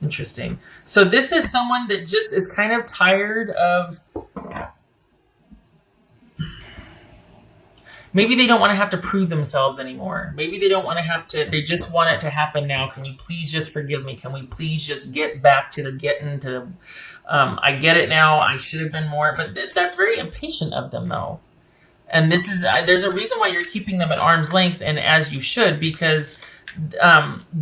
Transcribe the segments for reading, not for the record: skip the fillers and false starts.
Interesting. So this is someone that just is kind of tired of, maybe they don't want to have to prove themselves anymore. Maybe they don't want to have to, they just want it to happen now. Can you please just forgive me? Can we please just get back to the getting to, I get it now. I should have been more, but that's very impatient of them though. And this is, there's a reason why you're keeping them at arm's length, and as you should, because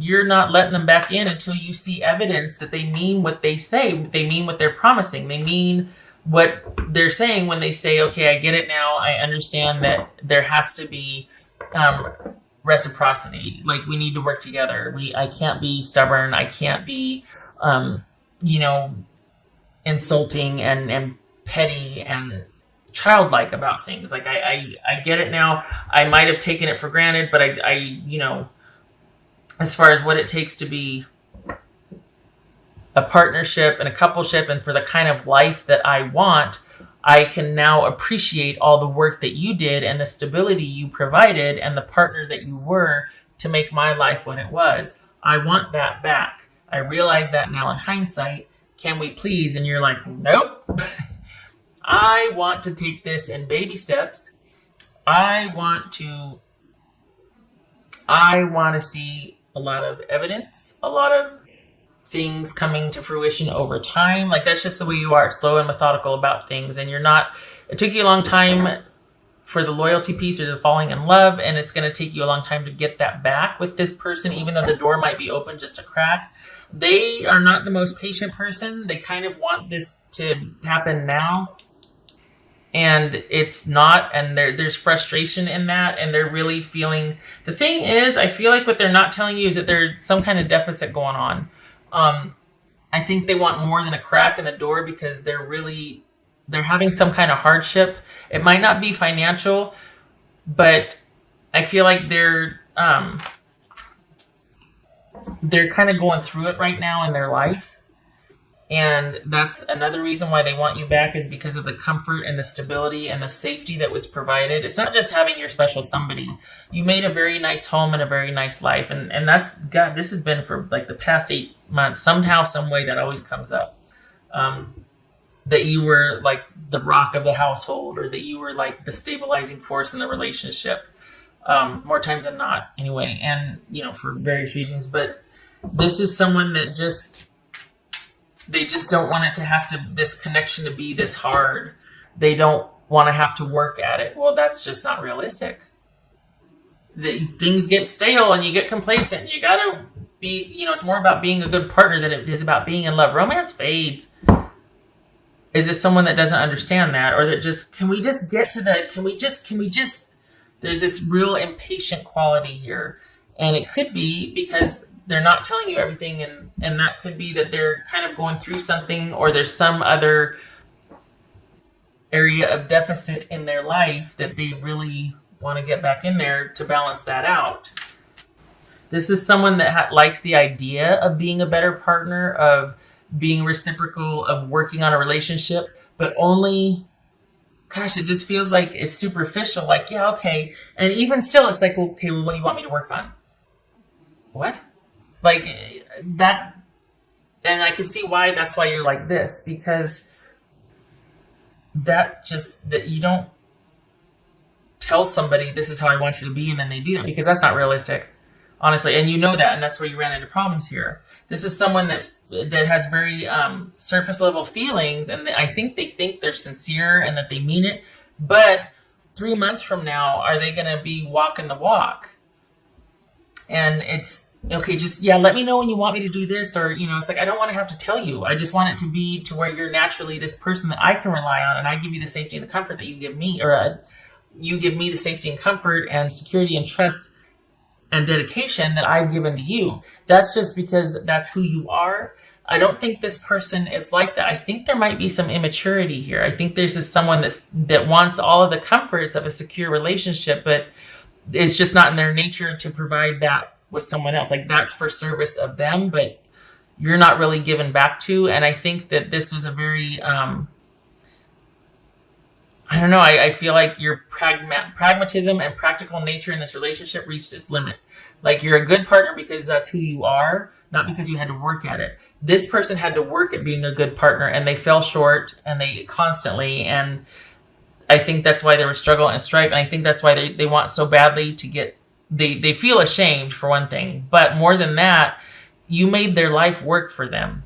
you're not letting them back in until you see evidence that they mean what they say. They mean what they're promising. They mean what they're saying when they say, okay, I get it now. I understand that there has to be reciprocity. Like, we need to work together. I can't be stubborn. I can't be, insulting and petty and childlike about things. Like, I get it now. I might have taken it for granted, but I as far as what it takes to be a partnership and a coupleship and for the kind of life that I want, I can now appreciate all the work that you did and the stability you provided and the partner that you were to make my life what it was. I want that back. I realize that now in hindsight. Can we please? And you're like, nope. I want to take this in baby steps. I want to see a lot of evidence, a lot of things coming to fruition over time. Like, that's just the way you are, slow and methodical about things. And it took you a long time for the loyalty piece or the falling in love, and it's going to take you a long time to get that back with this person, even though the door might be open just a crack. They are not the most patient person. They kind of want this to happen now. And it's not, and there's frustration in that, and they're really feeling, the thing is, I feel like what they're not telling you is that there's some kind of deficit going on. I think they want more than a crack in the door because they're having some kind of hardship. It might not be financial, but I feel like they're kind of going through it right now in their life. And that's another reason why they want you back, is because of the comfort and the stability and the safety that was provided. It's not just having your special somebody. You made a very nice home and a very nice life. And that's, God, this has been for like the past 8 months. Somehow, some way that always comes up. That you were like the rock of the household, or that you were like the stabilizing force in the relationship. More times than not, anyway. And, for various reasons. But this is someone that they just don't want it to have this connection to be this hard. They don't want to have to work at it. Well, that's just not realistic. Things get stale and you get complacent. You got to be, it's more about being a good partner than it is about being in love. Romance fades. Is this someone that doesn't understand that? Or that just, can we just, there's this real impatient quality here. And it could be because they're not telling you everything, and that could be that they're kind of going through something, or there's some other area of deficit in their life that they really want to get back in there to balance that out. This is someone that likes the idea of being a better partner, of being reciprocal, of working on a relationship, but only, gosh, it just feels like it's superficial. Like, yeah, okay. And even still, it's like, okay, well, what do you want me to work on? What? Like that, and I can see why that's why you're like this, because that you don't tell somebody this is how I want you to be and then they do that, because that's not realistic, honestly. And you know that, and that's where you ran into problems here. This is someone that has very surface level feelings, and I think they think they're sincere and that they mean it, but 3 months from now, are they going to be walking the walk? And it's, okay, just, let me know when you want me to do this, or, it's like, I don't want to have to tell you. I just want it to be to where you're naturally this person that I can rely on, and I give you the safety and the comfort that you give me, or you give me the safety and comfort and security and trust and dedication that I've given to you. That's just because that's who you are. I don't think this person is like that. I think there might be some immaturity here. I think there's someone that wants all of the comforts of a secure relationship, but it's just not in their nature to provide that with someone else. Like, that's for service of them, but you're not really given back to. And I think that this was a very, I don't know, I feel like your pragmatism and practical nature in this relationship reached its limit. Like, you're a good partner because that's who you are, not because you had to work at it. This person had to work at being a good partner, and they fell short, and they constantly, and I think that's why they were struggling and strife, and I think that's why they want so badly to get, they feel ashamed for one thing, but more than that, you made their life work for them,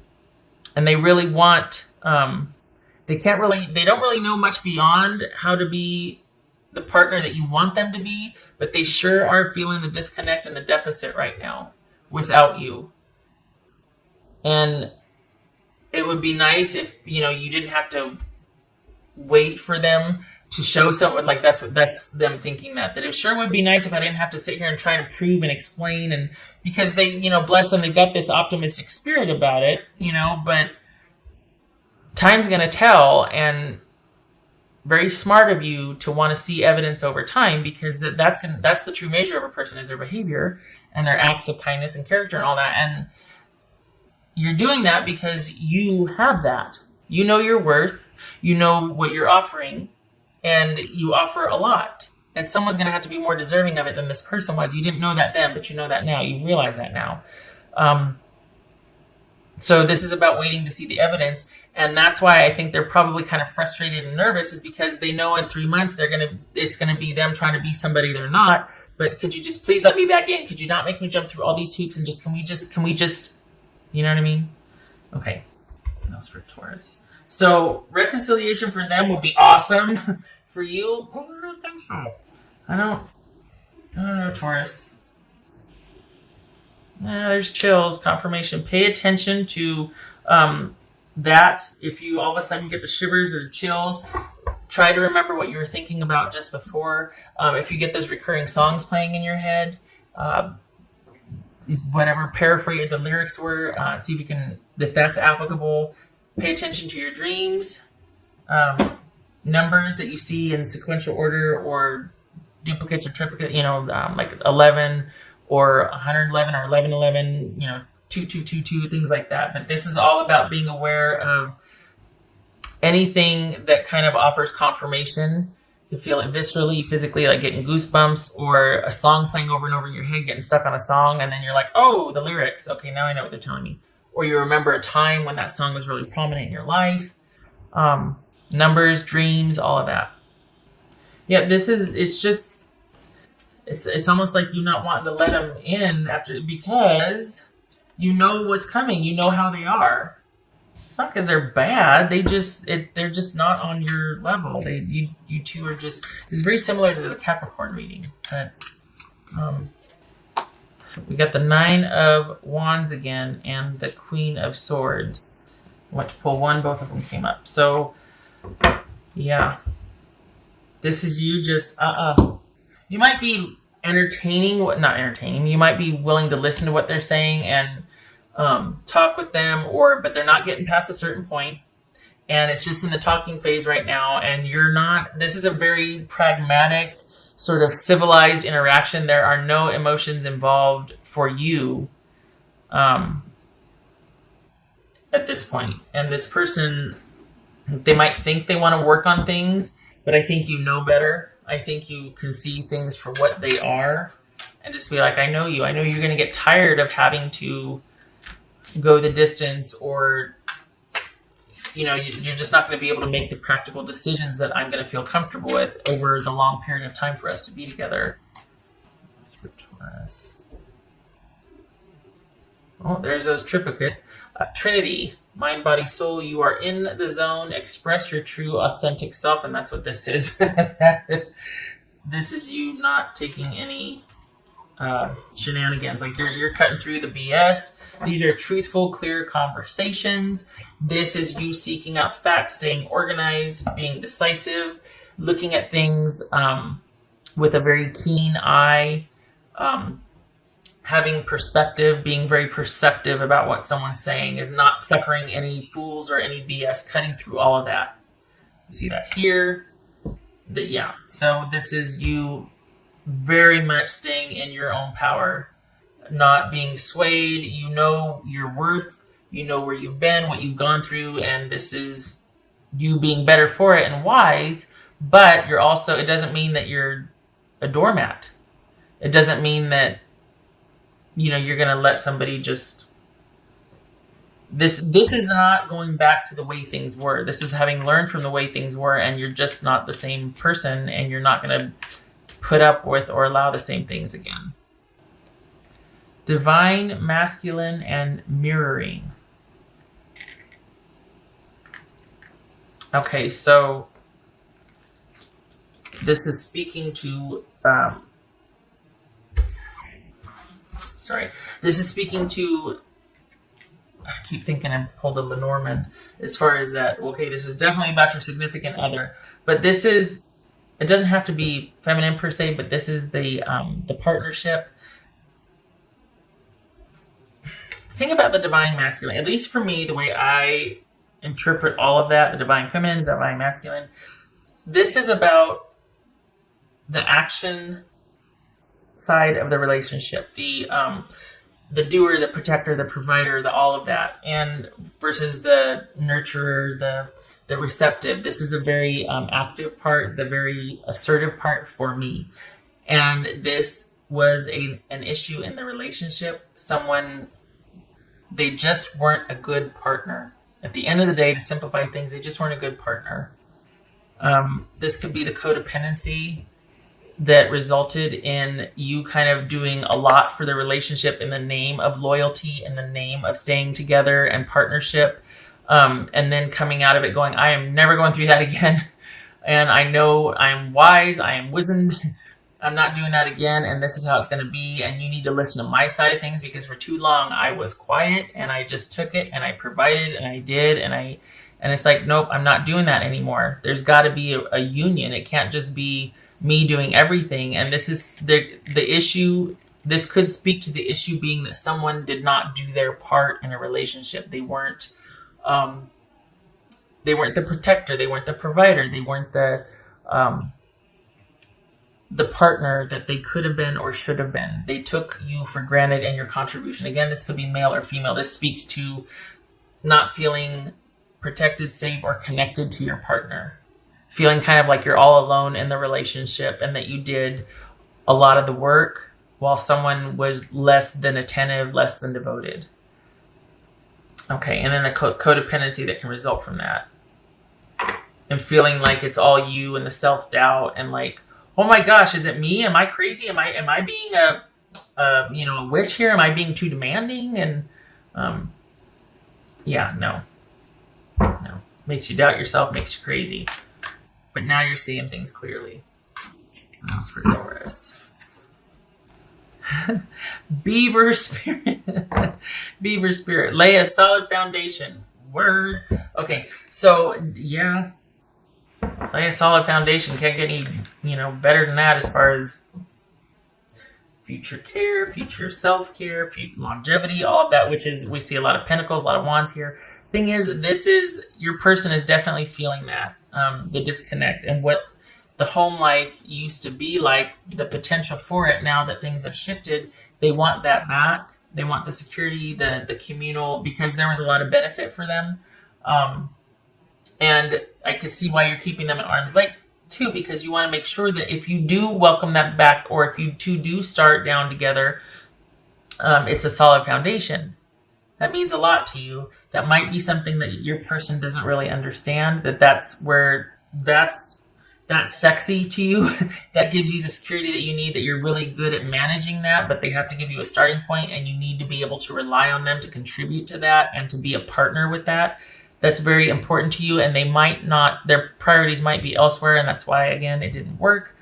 and they really want, they don't really know much beyond how to be the partner that you want them to be, but they sure are feeling the disconnect and the deficit right now without you. And it would be nice if, you didn't have to wait for them to show something, like that's them thinking that it sure would be nice if I didn't have to sit here and try and prove and explain, and because they, bless them, they've got this optimistic spirit about it, but time's going to tell, and very smart of you to want to see evidence over time, because that's the true measure of a person, is their behavior and their acts of kindness and character and all that. And you're doing that because you have that. You know your worth, you know what you're offering, and you offer a lot. And someone's going to have to be more deserving of it than this person was. You didn't know that then, but you know that now. You realize that now. So this is about waiting to see the evidence. And that's why I think they're probably kind of frustrated and nervous, is because they know in 3 months it's going to be them trying to be somebody they're not. But could you just please let me back in? Could you not make me jump through all these hoops, and can we just, you know what I mean? Okay. What else for Taurus? So reconciliation for them would be awesome. For you, I don't think so. I don't know, Taurus. There's chills, confirmation. Pay attention to that. If you all of a sudden get the shivers or the chills, try to remember what you were thinking about just before. If you get those recurring songs playing in your head, whatever paraphrase the lyrics were, see if that's applicable. Pay attention to your dreams, numbers that you see in sequential order or duplicates or triplicates, like 11 or 111 or 1111, 2222, things like that. But this is all about being aware of anything that kind of offers confirmation. You feel it viscerally, physically, like getting goosebumps, or a song playing over and over in your head, getting stuck on a song, and then you're like, oh, the lyrics. Okay, now I know what they're telling me. Or you remember a time when that song was really prominent in your life. Numbers, dreams, all of that. Yeah, it's almost like you not wanting to let them in because you know what's coming. You know how they are. It's not because they're bad. They're just not on your level. You two are just. It's very similar to the Capricorn reading. But we got the 9 of Wands again and the Queen of Swords. I went to pull one. Both of them came up. So yeah, this is you just You might be not entertaining. You might be willing to listen to what they're saying and talk with them, but they're not getting past a certain point, and it's just in the talking phase right now. And you're not. This is a very pragmatic, sort of civilized interaction. There are no emotions involved for you at this point. And this person, they might think they want to work on things, but I think you know better. I think you can see things for what they are and just be like, I know you. I know you're going to get tired of having to go the distance, or, you're just not going to be able to make the practical decisions that I'm going to feel comfortable with over the long period of time for us to be together. For Taurus. Oh, there's those triplicate. Trinity. Mind, body, soul, you are in the zone. Express your true, authentic self, and that's what this is. This is you not taking any shenanigans. Like you're cutting through the BS. These are truthful, clear conversations. This is you seeking out facts, staying organized, being decisive, looking at things with a very keen eye. Having perspective, being very perceptive about what someone's saying, is not suffering any fools or any BS, cutting through all of that. You see that here? So this is you very much staying in your own power, not being swayed. You know your worth, you know where you've been, what you've gone through, and this is you being better for it and wise, but you're also, it doesn't mean that you're a doormat. It doesn't mean that you're going to let somebody just This is not going back to the way things were. This is having learned from the way things were, and you're just not the same person, and you're not going to put up with or allow the same things again. Divine, masculine, and mirroring. Okay, so this is speaking to, this is speaking to, I keep thinking I pulled a Lenormand as far as that. Okay, this is definitely about your significant other, but this is, it doesn't have to be feminine per se, but this is the partnership. Think about the divine masculine, at least for me, the way I interpret all of that, the divine feminine, the divine masculine. This is about the action side of the relationship, the doer, the protector, the provider, the all of that, and versus the nurturer, the receptive. This is the very active part, the very assertive part for me. And this was an issue in the relationship. Someone, they just weren't a good partner. At the end of the day, to simplify things, they just weren't a good partner. This could be the codependency that resulted in you kind of doing a lot for the relationship in the name of loyalty, in the name of staying together and partnership, and then coming out of it going, I am never going through that again. And I know I'm wise, I am wizened, I'm not doing that again, and this is how it's going to be, and you need to listen to my side of things, because for too long I was quiet and I just took it and I provided and I did and it's like, nope, I'm not doing that anymore. There's got to be a union. It can't just be me doing everything. And this is the issue. This could speak to the issue being that someone did not do their part in a relationship. They weren't the protector, they weren't the provider, they weren't the partner that they could have been or should have been. They took you for granted and your contribution. Again, this could be male or female. This speaks to not feeling protected, safe, or connected to your partner. Feeling kind of like you're all alone in the relationship and that you did a lot of the work while someone was less than attentive, less than devoted. Okay, and then the codependency that can result from that. And feeling like it's all you and the self-doubt and like, oh my gosh, is it me? Am I crazy? Am I being a witch here? Am I being too demanding? And no. Makes you doubt yourself, makes you crazy. But now you're seeing things clearly. What else for Taurus? Beaver spirit. Beaver spirit. Lay a solid foundation. Word. Okay, so yeah. Lay a solid foundation. Can't get any, better than that as far as future care, future self-care, future longevity, all of that, which is, we see a lot of pentacles, a lot of wands here. Thing is, your person is definitely feeling that, the disconnect and what the home life used to be like, the potential for it. Now that things have shifted, they want that back. They want the security, the communal, because there was a lot of benefit for them. And I could see why you're keeping them at arm's length too, because you want to make sure that if you do welcome that back, or if you two do start down together, it's a solid foundation. That means a lot to you. That might be something that your person doesn't really understand, that's sexy to you. That gives you the security that you need, that you're really good at managing that, but they have to give you a starting point, and you need to be able to rely on them to contribute to that and to be a partner with that. That's very important to you, and they might not, their priorities might be elsewhere, and that's why, again, it didn't work.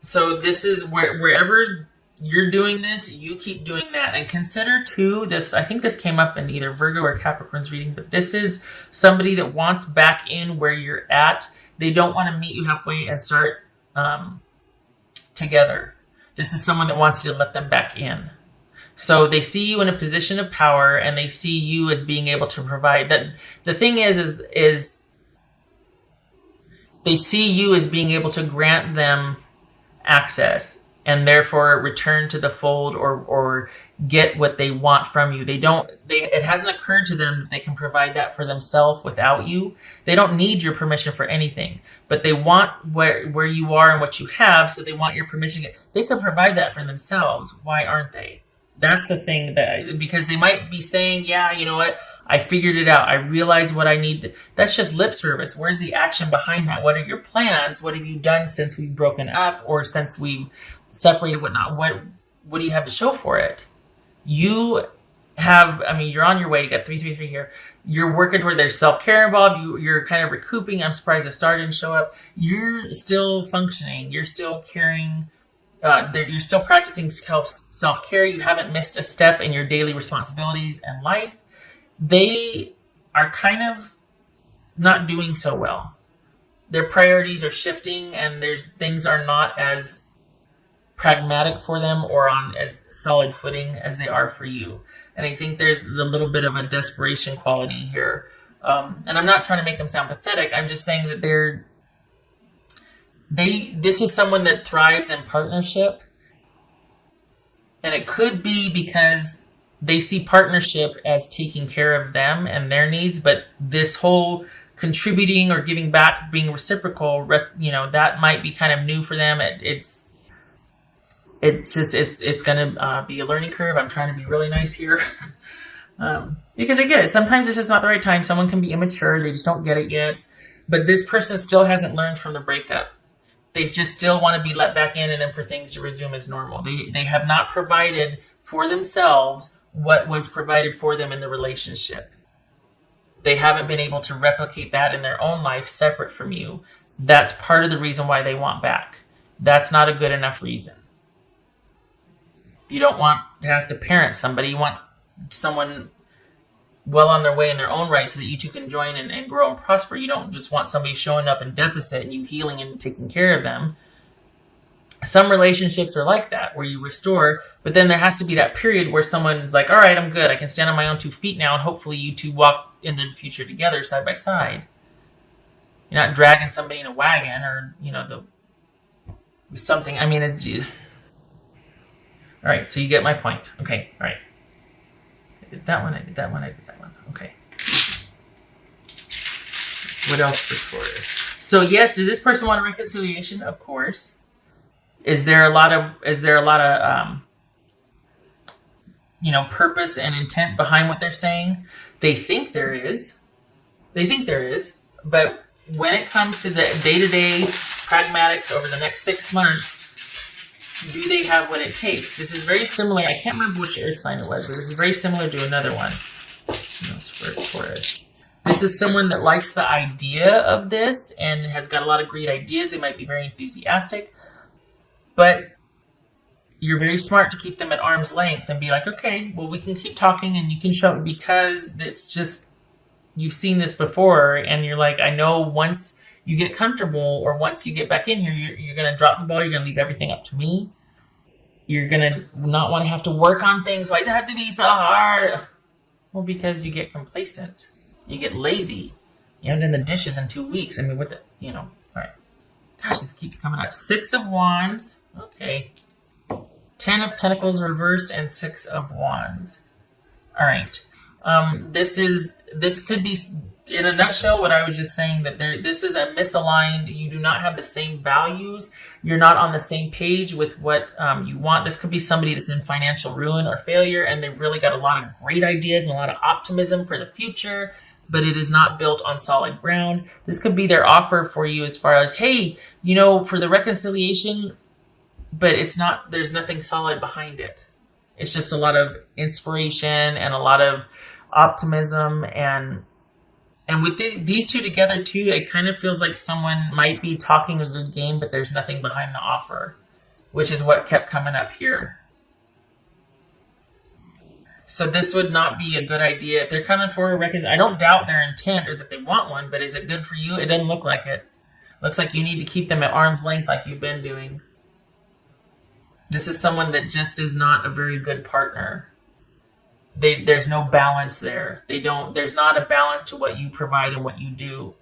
So this is wherever you're doing this, you keep doing that. And consider too, this, I think this came up in either Virgo or Capricorn's reading, but this is somebody that wants back in where you're at. They don't want to meet you halfway and start together. This is someone that wants you to let them back in. So they see you in a position of power, and they see you as being able to provide. That the thing is they see you as being able to grant them access, and therefore return to the fold or get what they want from you. It hasn't occurred to them that they can provide that for themselves without you. They don't need your permission for anything, but they want where you are and what you have, so they want your permission. They can provide that for themselves. Why aren't they? That's the thing because they might be saying, yeah, you know what? I figured it out. I realized what I need. That's just lip service. Where's the action behind that? What are your plans? What have you done since we've broken up or since we've separated, whatnot? What do you have to show for it? You have, I mean, you're on your way. You got 333 here. You're working toward there's self-care involved. You're kind of recouping. I'm surprised the star didn't show up. You're still functioning. You're still caring. You're still practicing self-care. You haven't missed a step in your daily responsibilities and life. They are kind of not doing so well. Their priorities are shifting and things are not as pragmatic for them or on as solid footing as they are for you. And I think there's a little bit of a desperation quality here. And I'm not trying to make them sound pathetic. I'm just saying that this is someone that thrives in partnership. And it could be because they see partnership as taking care of them and their needs, but this whole contributing or giving back, being reciprocal, that might be kind of new for them. It's going to be a learning curve. I'm trying to be really nice here. Because I get it. Sometimes it's just not the right time. Someone can be immature. They just don't get it yet. But this person still hasn't learned from the breakup. They just still want to be let back in and then for things to resume as normal. They have not provided for themselves what was provided for them in the relationship. They haven't been able to replicate that in their own life separate from you. That's part of the reason why they want back. That's not a good enough reason. You don't want to have to parent somebody. You want someone well on their way in their own right so that you two can join and grow and prosper. You don't just want somebody showing up in deficit and you healing and taking care of them. Some relationships are like that, where you restore, but then there has to be that period where someone's like, all right, I'm good. I can stand on my own 2 feet now, and hopefully you two walk into the future together side by side. You're not dragging somebody in a wagon or, something. I mean, all right, so you get my point. Okay, all right. I did that one. Okay. What else for Taurus? So yes, does this person want a reconciliation? Of course. Is there a lot of purpose and intent behind what they're saying? They think there is. But when it comes to the day-to-day pragmatics over the next 6 months, do they have what it takes? This is very similar. I can't remember which air sign it was, but this is very similar to another one. That's for Taurus. This is someone that likes the idea of this and has got a lot of great ideas. They might be very enthusiastic. But you're very smart to keep them at arm's length and be like, okay, well, we can keep talking and you can show it because it's just, you've seen this before. And you're like, I know once you get comfortable or once you get back in here, you're going to drop the ball. You're going to leave everything up to me. You're going to not want to have to work on things. Why does it have to be so hard? Well, because you get complacent. You get lazy. You haven't done the dishes in 2 weeks. I mean, all right. Gosh, this keeps coming up. 6 of Wands. Okay. 10 of Pentacles reversed and 6 of Wands. All right. This could be, in a nutshell, what I was just saying, that this is a misaligned. You do not have the same values. You're not on the same page with what you want. This could be somebody that's in financial ruin or failure, and they've really got a lot of great ideas and a lot of optimism for the future, but it is not built on solid ground. This could be their offer for you as far as, hey, for the reconciliation, but there's nothing solid behind it. It's just a lot of inspiration and a lot of optimism. And with these two together too, it kind of feels like someone might be talking a good game, but there's nothing behind the offer, which is what kept coming up here. So this would not be a good idea. If they're coming for a reconciliation, I don't doubt their intent or that they want one, but is it good for you? It doesn't look like it. Looks like you need to keep them at arm's length like you've been doing. This is someone that just is not a very good partner. There's no balance there. There's not a balance to what you provide and what you do.